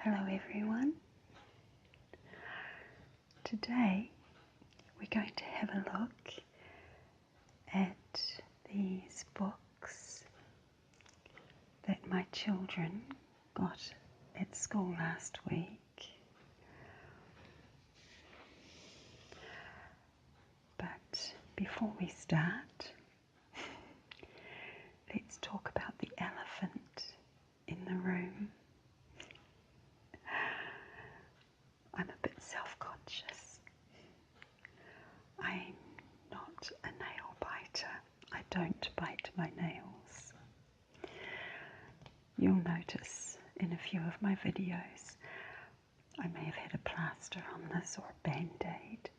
Hello everyone. Today we're going to have a look at these books that my children got at school last week. But before we start, let's talk about the elephant in the room. I'm a bit self-conscious. I'm not a nail biter. I don't bite my nails. You'll notice in a few of my videos I may have had a plaster on this or a band-aid.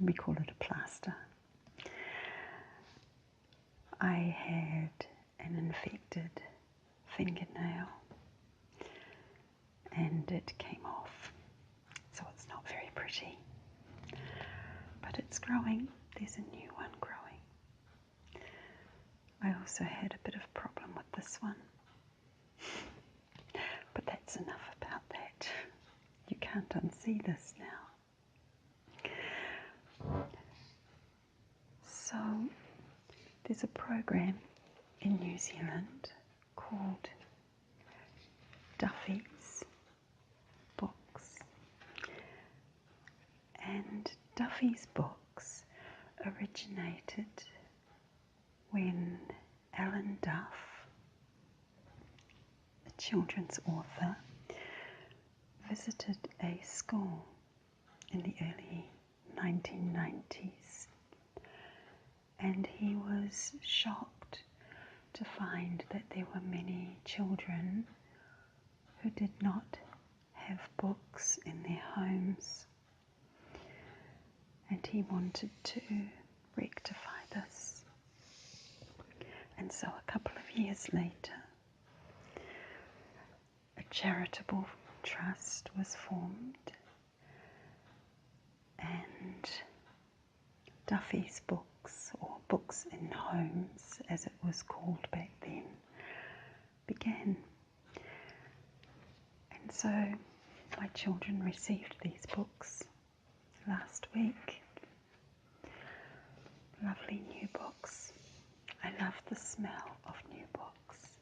We call it a plaster. I had an infected fingernail and it came off, so it's not very pretty, but it's growing. There's a new one growing. I also had a bit of problem with this one, but that's enough about that. You can't unsee this now. So there's a program in New Zealand called Duffy Books, and Duffy's books originated when Alan Duff, a children's author, visited a school in the early 1990s, and he was shocked to find that there were many children who did not have books in their homes, and he wanted to rectify this. And so a couple of years later, a charitable trust was formed, and Duffy's books, or Books in Homes as it was called back then, began. And so my children received these books last week. Lovely new books. I love the smell of new books.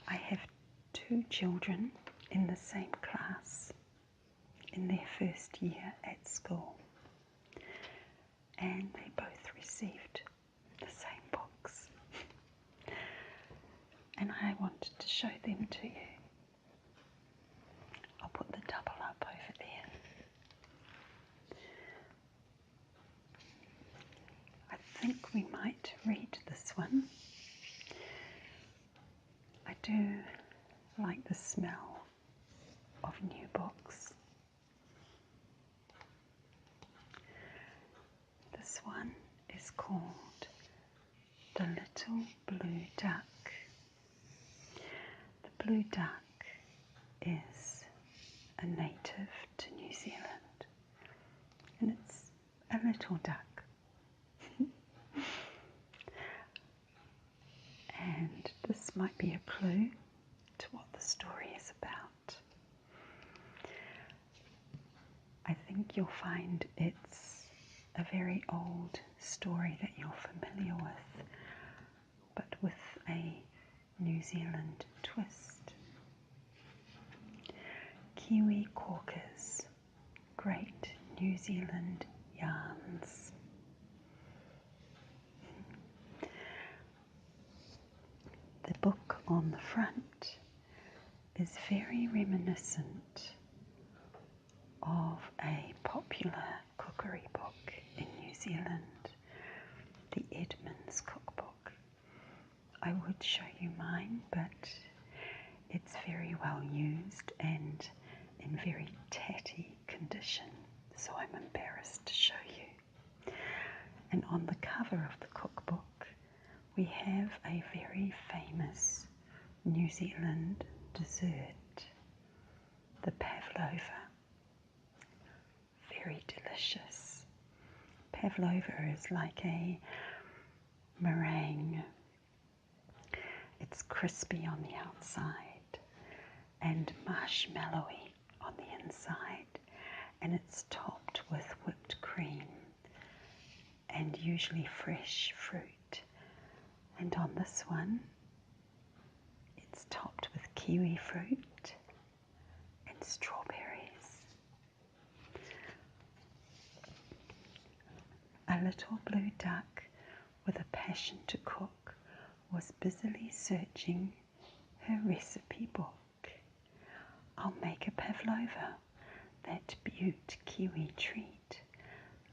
I have 2 children in the same class in their first year at school, and they both received the same books. And I wanted to show them to you. I'll put the double up over there. I think we might read this one. I do like the smell of new books. This one is called The Little Blue Duck. The blue duck is a native to New Zealand, and it's a little duck. And this might be a clue to what the story is about. I think you'll find it's a very old story that you're familiar with, but with a New Zealand twist. Kiwi Corker's Great New Zealand Yarns. The book on the front is very reminiscent of a popular cookery book in New Zealand, the Edmonds Cookbook. I would show you mine, but it's very well used and in very tatty condition, so I'm embarrassed to show you. And on the cover of the cookbook, we have a very famous New Zealand dessert, the pavlova. Very delicious. Pavlova is like a meringue. It's crispy on the outside and marshmallowy on the inside, and it's topped with whipped cream and usually fresh fruit. And on this one, it's topped with kiwi fruit and strawberries. A little blue duck with a passion to cook was busily searching her recipe book. I'll make a pavlova, that beaut kiwi treat,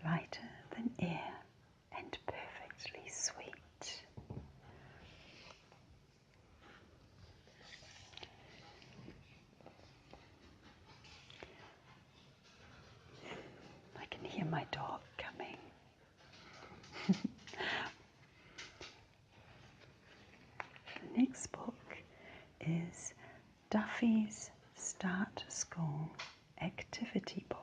lighter than air and perfectly sweet. I can hear my dog coming. The next book is Duffy's Start School Activity Book.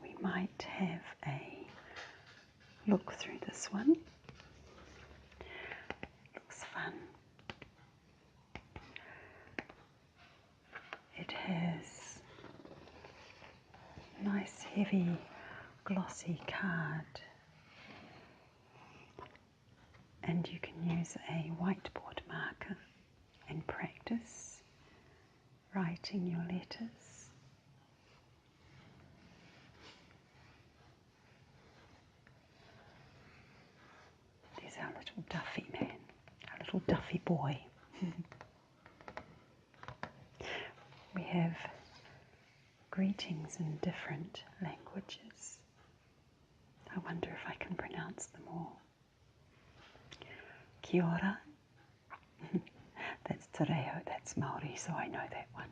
We might have a look through this one. Looks fun. It has nice heavy glossy card, and you can use a whiteboard marker and practice writing your letters. There's our little Duffy man, our little Duffy boy. We have greetings in different languages. I wonder if I can pronounce them all. Kia ora. That's te reo, that's Māori, so I know that one.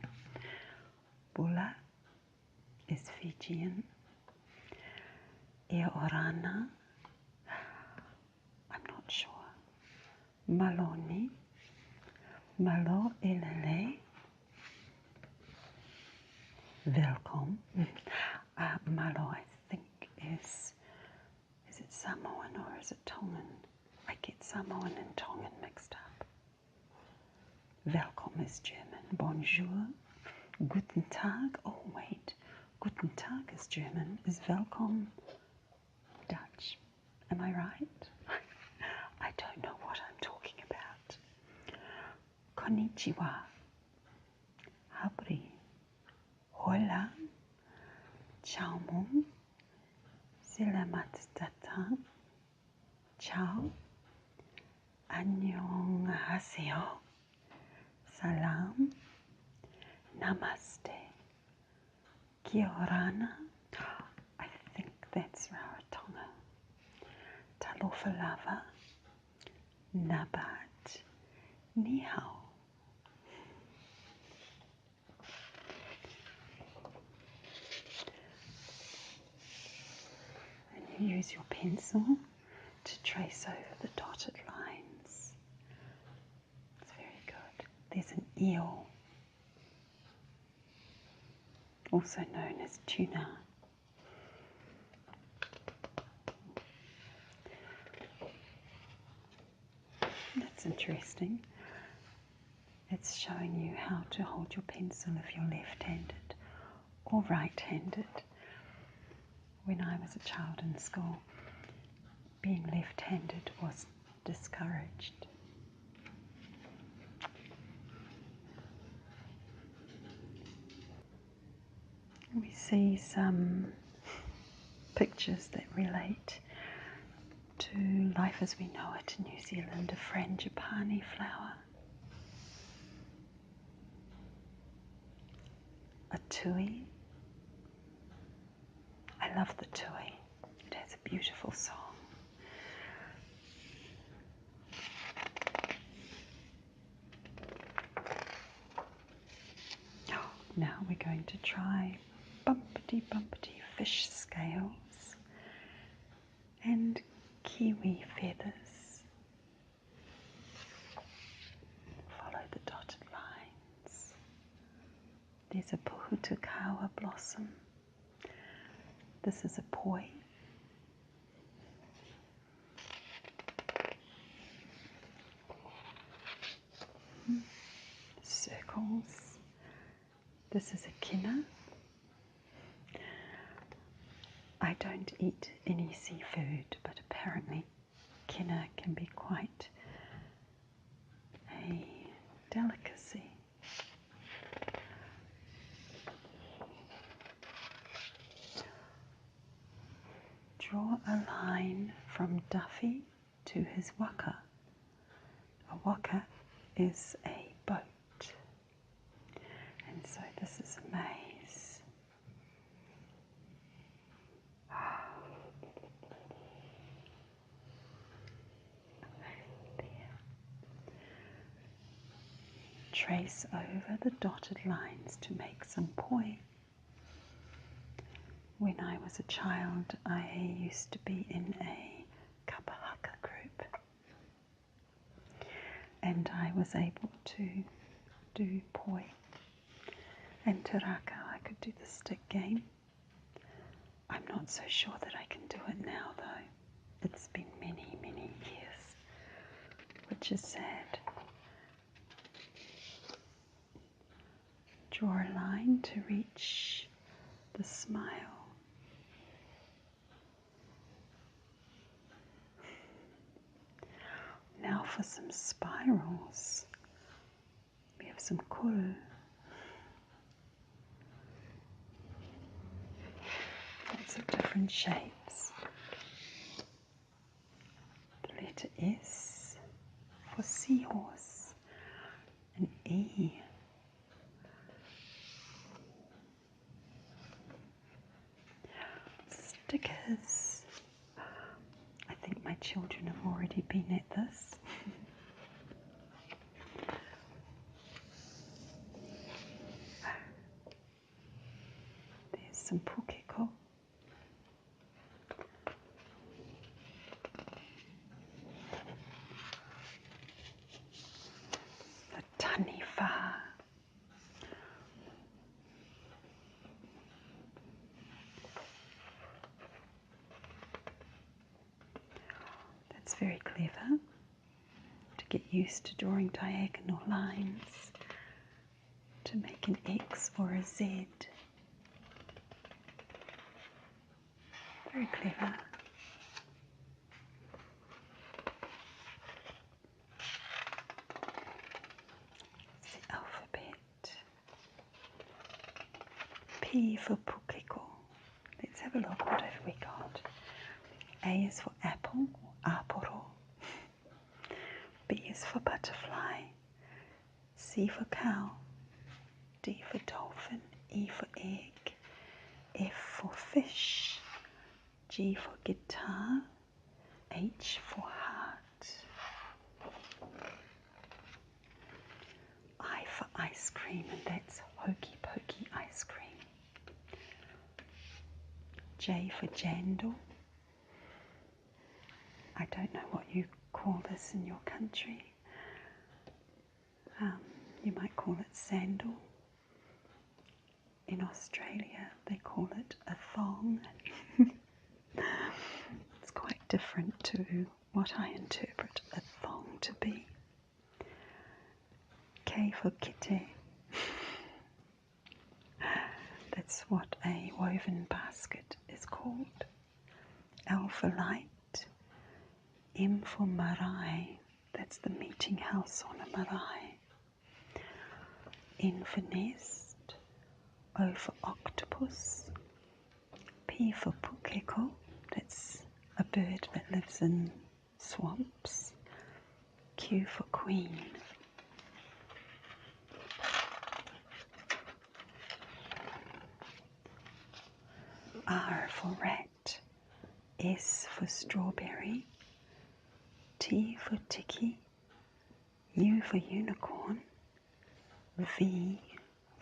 Bula is Fijian. E orana, I'm not sure. Maloni, malo elele. Welcome. Malo, I think, is it Samoan or is it Tongan? I get Samoan and Tongan mixed up. Welcome is German. Bonjour. Guten Tag. Oh, wait. Guten Tag is German. Is Welcome Dutch? Am I right? I don't know what I'm talking about. Konnichiwa. Habri. Hola. Ciao mong. Selamat datang. Ciao. Annyeonghaseyo. Salam. Namaste. Kia orana. I think that's Rarotonga. Talofa lava. Nabat. Ni hao. And you use your pencil to trace over the dotted lines. It's very good. There's an eel, also known as tuna. That's interesting. It's showing you how to hold your pencil if you're left-handed or right-handed. When I was a child in school, being left-handed was discouraged. We see some pictures that relate to life as we know it in New Zealand, a frangipani flower, a tui. I love the tui. It has a beautiful song. Now we're going to try bumpety fish scales and kiwi feathers. Follow the dotted lines. There's a puhutakawa blossom. This is a poi. Crinkles. This is a kina. I don't eat any seafood, but apparently kina can be quite a delicacy. Draw a line from Duffy to his waka. A waka is a boat, and so this is a maze. Trace over the dotted lines to make some poi. When I was a child, I used to be in a kapahaka group, and I was able to do poi and te raka. I could do the stick game. I'm not so sure that I can do it now, though. It's been many, many years, which is sad. Draw a line to reach the smile. Now for some spirals. We have some kuru. Lots of different shapes. The letter S for seahorse. An E. Stickers. I think my children have already been at this. There's some pukeko. The taniwha. That's very clever, to get used to drawing diagonal lines to make an X or a Z. Very clever. It's the alphabet. P for pukeko. Let's have a look. What have we got? A is for apple, or aporo. B is for butterfly. C for cow. D for dolphin. E for egg. F for fish. G for guitar. H for heart. I for ice cream, and that's hokey pokey ice cream. J for jandal. I don't know what you call this in your country. You might call it sandal. In Australia, they call it a thong. It's quite different to what I interpret a thong to be. K for kite. That's what a woven basket is called. L for light. M for marae. That's the meeting house on a marae. N for nest. O for octopus. P for pukeko. That's a bird that lives in swamps. Q for queen. R for rat. S for strawberry. T for tiki. U for unicorn. V,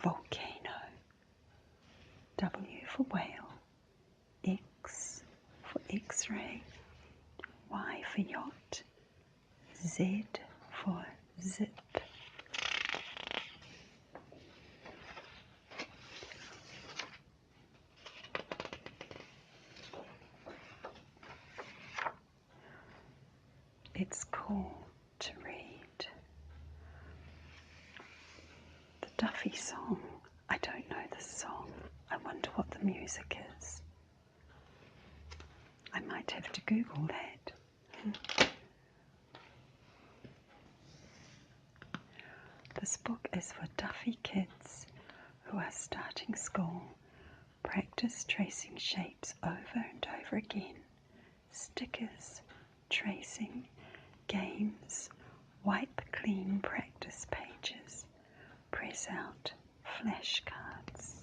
volcano. W for whale. X for X-ray. Y for yacht. Z for zip. It's cool to read. The Duffy song. I don't know this song. I wonder what the music is. I might have to Google that. This book is for Duffy kids who are starting school. Practice tracing shapes over and over again. Stickers, tracing, games, wipe clean practice pages, press out flashcards.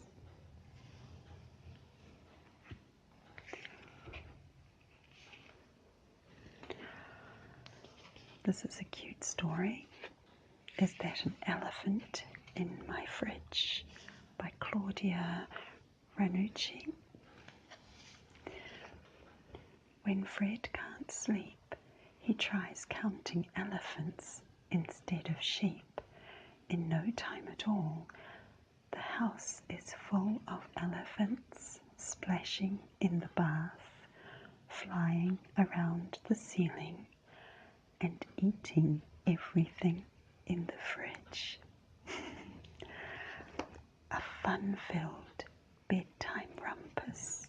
This is a cute story. Is That an Elephant in My Fridge? By Claudia Ranucci. When Fred can't sleep, he tries counting elephants instead of sheep. In no time at all, the house is full of elephants splashing in the bath, flying around the ceiling, and eating everything in the fridge. A fun-filled bedtime rumpus.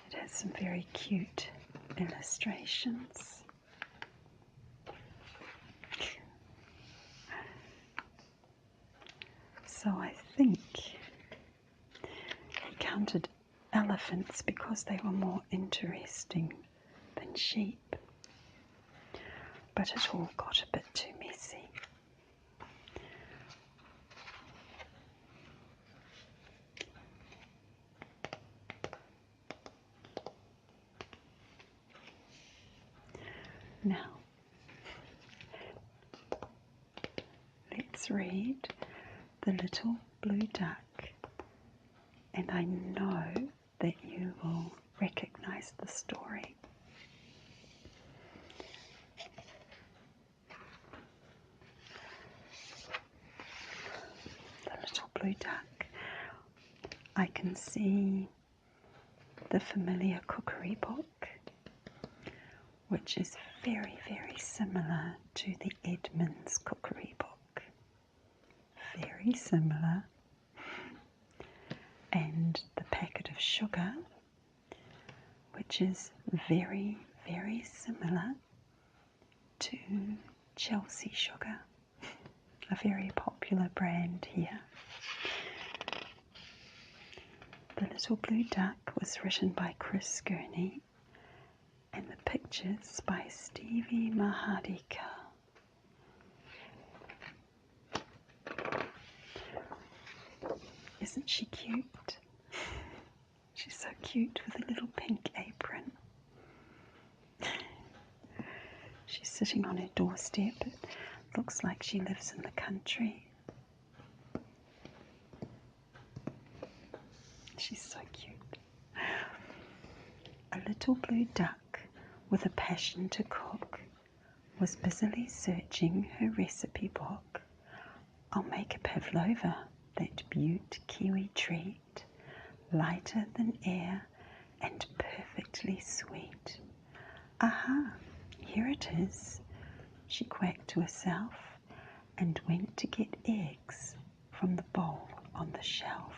It has some very cute illustrations. So I think he counted elephants because they were more interesting than sheep. But it all got a bit too messy. Now, let's read The Little Blue Duck, and I know that you will recognize the story. The Little Blue Duck. I can see the familiar cookery book, which is very, very similar to the Edmonds cookery book. Very similar. And the packet of sugar, which is very, very similar to Chelsea sugar, a very popular brand here. The Little Blue Duck was written by Chris Gurney and the pictures by Stevie Mahadika. Isn't she cute? She's so cute with a little pink apron. She's sitting on her doorstep. It looks like she lives in the country. She's so cute. A little blue duck with a passion to cook was busily searching her recipe book. I'll make a pavlova, that beaut kiwi treat, lighter than air and perfectly sweet. Aha, here it is, she quacked to herself and went to get eggs from the bowl on the shelf.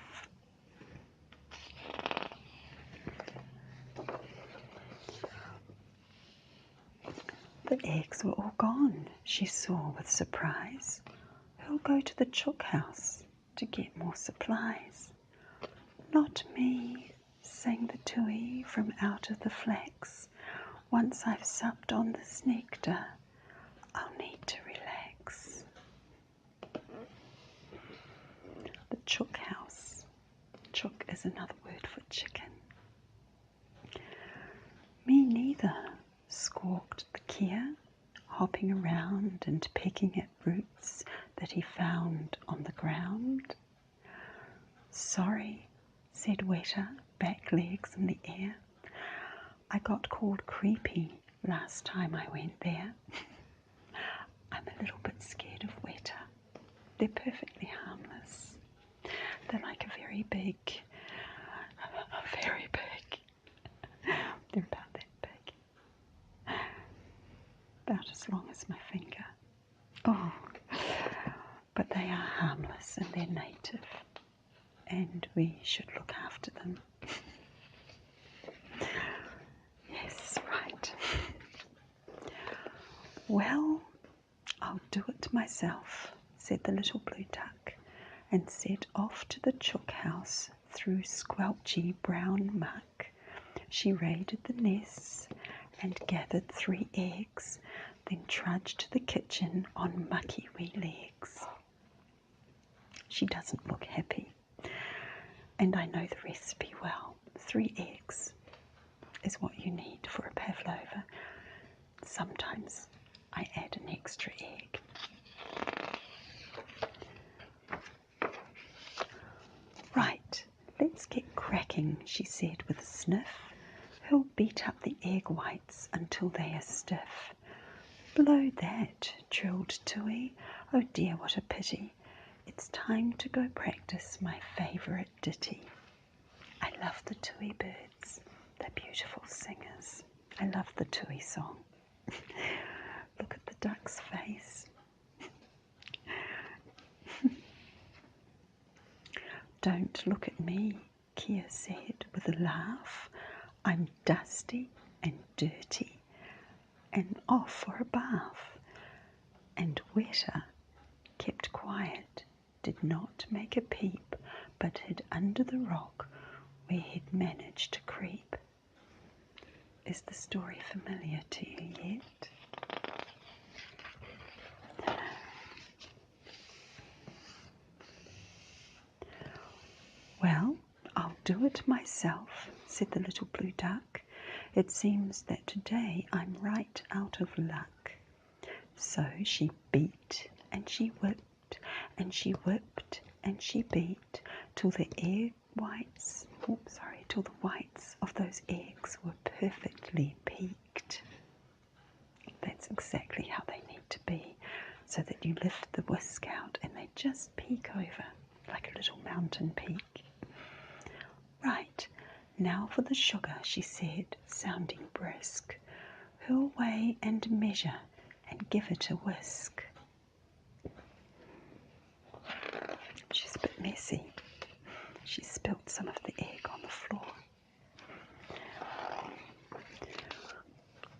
The eggs were all gone, she saw with surprise. Who'll go to the chook house to get more supplies? Not me, sang the tui from out of the flax. Once I've supped on this nectar, I'll need to relax. The chook house. Chook is another word for chicken. Me neither, squawked the Kia, hopping around and pecking at roots that he found on the ground. Sorry, said Weta, back legs in the air. I got called creepy last time I went there. I'm a little bit scared of Weta. They're perfectly harmless. They're like a very big nice and they're native, and we should look after them. Yes, right. Well, I'll do it myself, said the little blue duck, and set off to the chook house through squelchy brown muck. She raided the nests and gathered 3 eggs, then trudged to the kitchen on mucky wee legs. She doesn't look happy, and I know the recipe well. 3 eggs is what you need for a pavlova. Sometimes I add an extra egg. Right, let's get cracking, she said with a sniff. Who'll beat up the egg whites until they are stiff? Blow that, trilled Tui. Oh dear, what a pity. It's time to go practice my favourite ditty. I love the Tui birds. They're beautiful singers. I love the Tui song. Look at the duck's face. Don't look at me, Kia said with a laugh. I'm dusty and dirty and off for a bath. And Weta kept quiet, did not make a peep, but hid under the rock where he'd managed to creep. Is the story familiar to you yet? Well, I'll do it myself, said the little blue duck. It seems that today I'm right out of luck. So she beat and she whipped and she whipped and she beat till the whites of those eggs were perfectly peaked. That's exactly how they need to be, so that you lift the whisk out and they just peek over like a little mountain peak. Right, now for the sugar, she said, sounding brisk. Who'll weigh and measure and give it a whisk? She's a bit messy. She spilt some of the egg on the floor.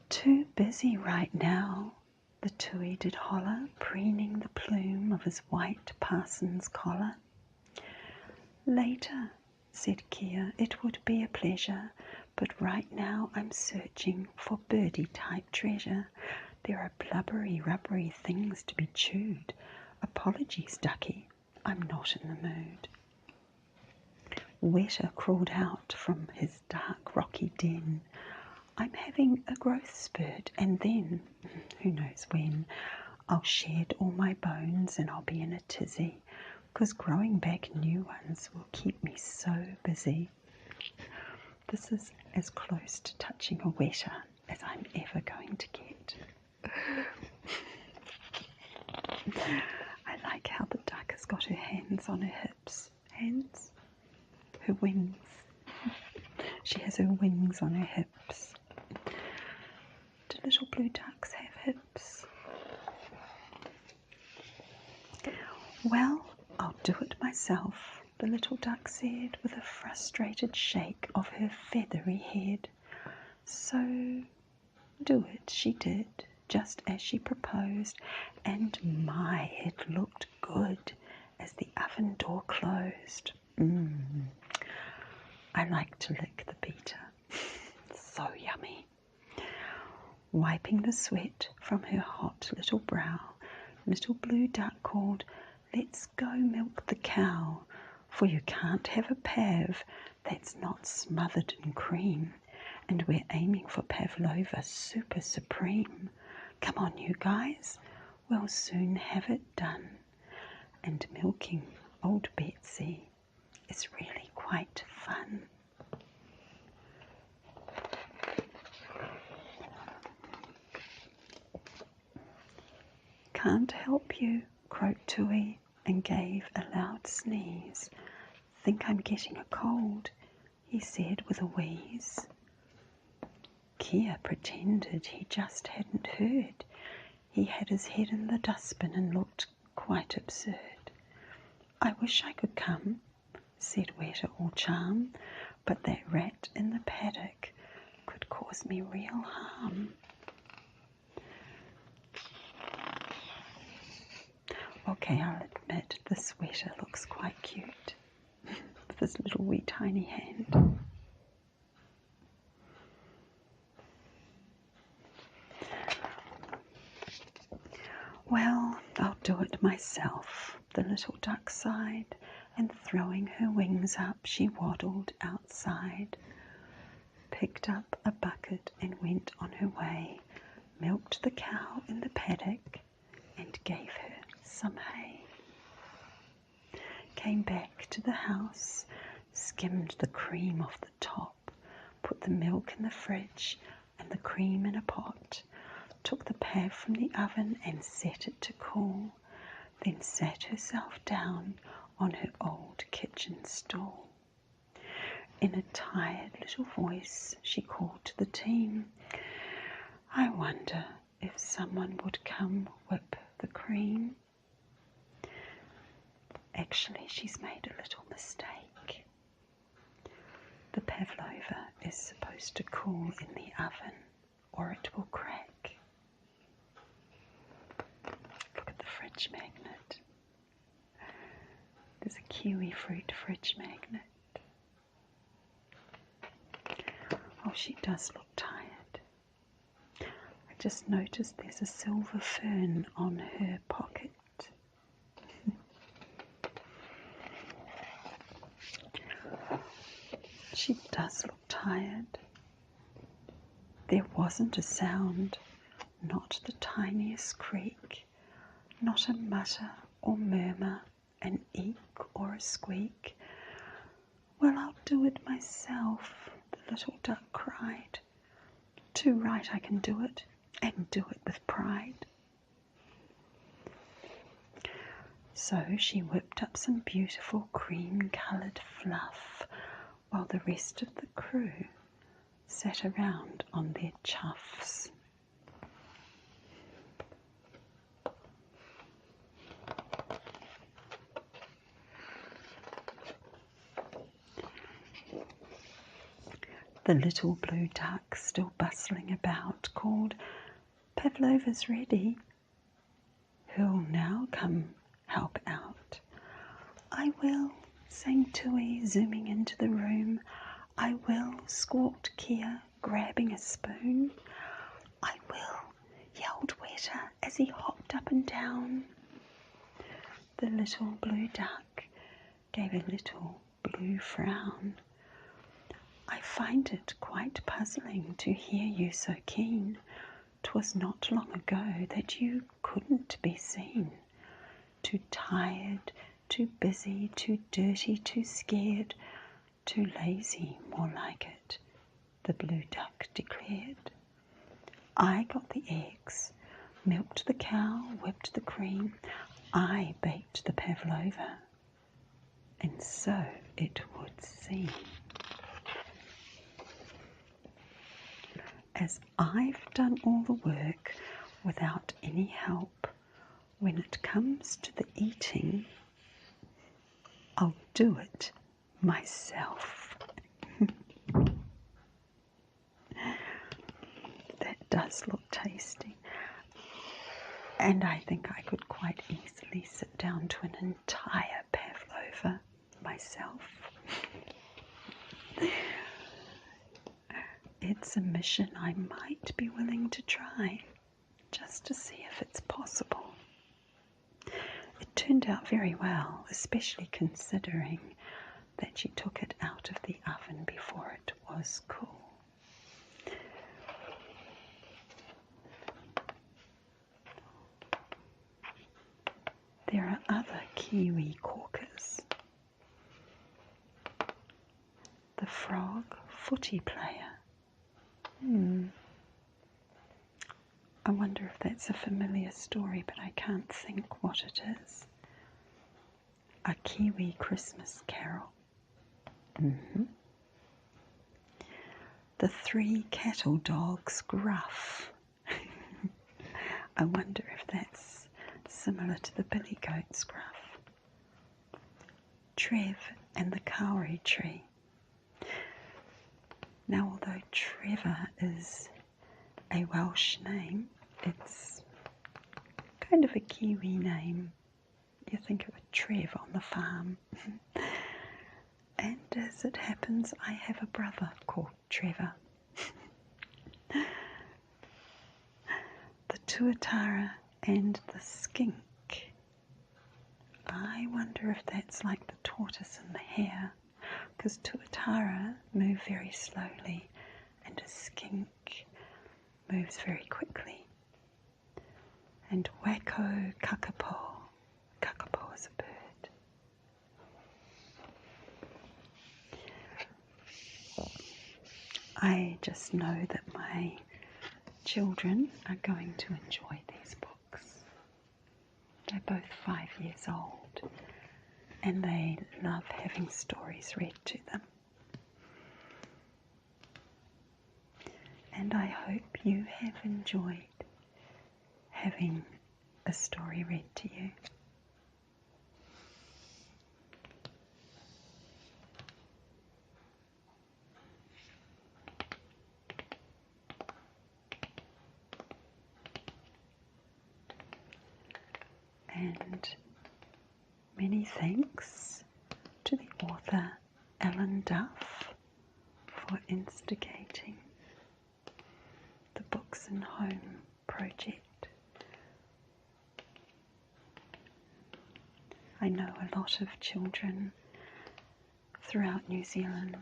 Too busy right now, the Tui did holler, preening the plume of his white parson's collar. Later, said Kia, it would be a pleasure, but right now I'm searching for birdie-type treasure. There are blubbery, rubbery things to be chewed. Apologies, ducky, I'm not in the mood. Weta crawled out from his dark, rocky den. I'm having a growth spurt, and then, who knows when, I'll shed all my bones and I'll be in a tizzy, 'cause growing back new ones will keep me so busy. This is as close to touching a Weta as I'm ever going to get. I like how the duck has got her hands on her hips. Hands? Her wings. She has her wings on her hips. Do little blue ducks have hips? Well, I'll do it myself, the little duck said with a frustrated shake of her feathery head. So do it she did, just as she proposed, and my, it looked good as the oven door closed. I like to lick the beater. So yummy. Wiping the sweat from her hot little brow, little blue duck called, let's go milk the cow, for you can't have a pav that's not smothered in cream, and we're aiming for pavlova super supreme. Come on, you guys, we'll soon have it done. And milking old Betsy is really quite fun. Can't help you, croaked Tui, and gave a loud sneeze. Think I'm getting a cold, he said with a wheeze. Kia pretended he just hadn't heard. He had his head in the dustbin and looked quite absurd. I wish I could come, said Weta all charm, but that rat in the paddock could cause me real harm. Okay, I'll admit the sweater looks quite cute with this little wee tiny hand. Well, I'll do it myself, the little duck sighed, and throwing her wings up, she waddled outside, picked up a bucket and went on her way, milked the cow in the paddock and gave her some hay. Came back to the house, skimmed the cream off the top, put the milk in the fridge and the cream in a pot, took the pad from the oven and set it to cool, then sat herself down on her old kitchen stool. In a tired little voice she called to the team, I wonder if someone would come whip the cream. Actually, she's made a little mistake. The pavlova is supposed to cool in the oven or it will crack. Look at the fridge magnet. There's a kiwi fruit fridge magnet. Oh, she does look tired. I just noticed there's a silver fern on her pocket. She does look tired. There wasn't a sound, not the tiniest creak, not a mutter or murmur, an eek or a squeak. Well, I'll do it myself, the little duck cried. Too right I can do it, and do it with pride. So she whipped up some beautiful cream-coloured fluff, while the rest of the crew sat around on their chuffs. The little blue duck, still bustling about, called, Pavlova's ready. Who'll now come help out? I will, sang Tui, zooming into the room. I will, squawked Kia, grabbing a spoon. I will, yelled Weta as he hopped up and down. The little blue duck gave a little blue frown. I find it quite puzzling to hear you so keen. 'Twas not long ago that you couldn't be seen. Too tired, too busy, too dirty, too scared, too lazy, more like it, the blue duck declared. I got the eggs, milked the cow, whipped the cream, I baked the pavlova, and so it would seem. As I've done all the work without any help, when it comes to the eating, I'll do it myself. That does look tasty. And I think I could quite easily sit down to an entire pavlova myself. It's a mission I might be willing to try, just to see if it's possible. It turned out very well, especially considering that you took it out of the oven before it was cool. There are other kiwi corkers. The frog footy player. I wonder if that's a familiar story, but I can't think what it is. A Kiwi Christmas Carol. The three cattle dogs gruff. I wonder if that's similar to the billy goat's gruff. Trev and the Kauri Tree. Now, although Trevor is a Welsh name, it's kind of a Kiwi name. You think of a Trev on the farm. And as it happens, I have a brother called Trevor. The tuatara and the skink. I wonder if that's like the tortoise and the hare, because tuatara move very slowly and a skink moves very quickly. And wako kakapo. Kakapo is a bird. I just know that my children are going to enjoy these books. They're both 5 years old and they love having stories read to them. And I hope you have enjoyed having a story read to you. And many thanks to the author Alan Duff for instigating the Books and Home project. I know a lot of children throughout New Zealand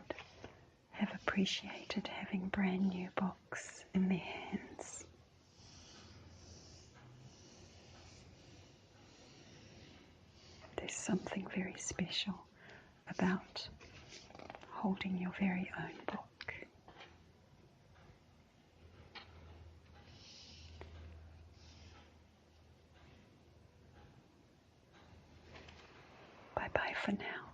have appreciated having brand new books in their hands. There's something very special about holding your very own book. Bye bye for now.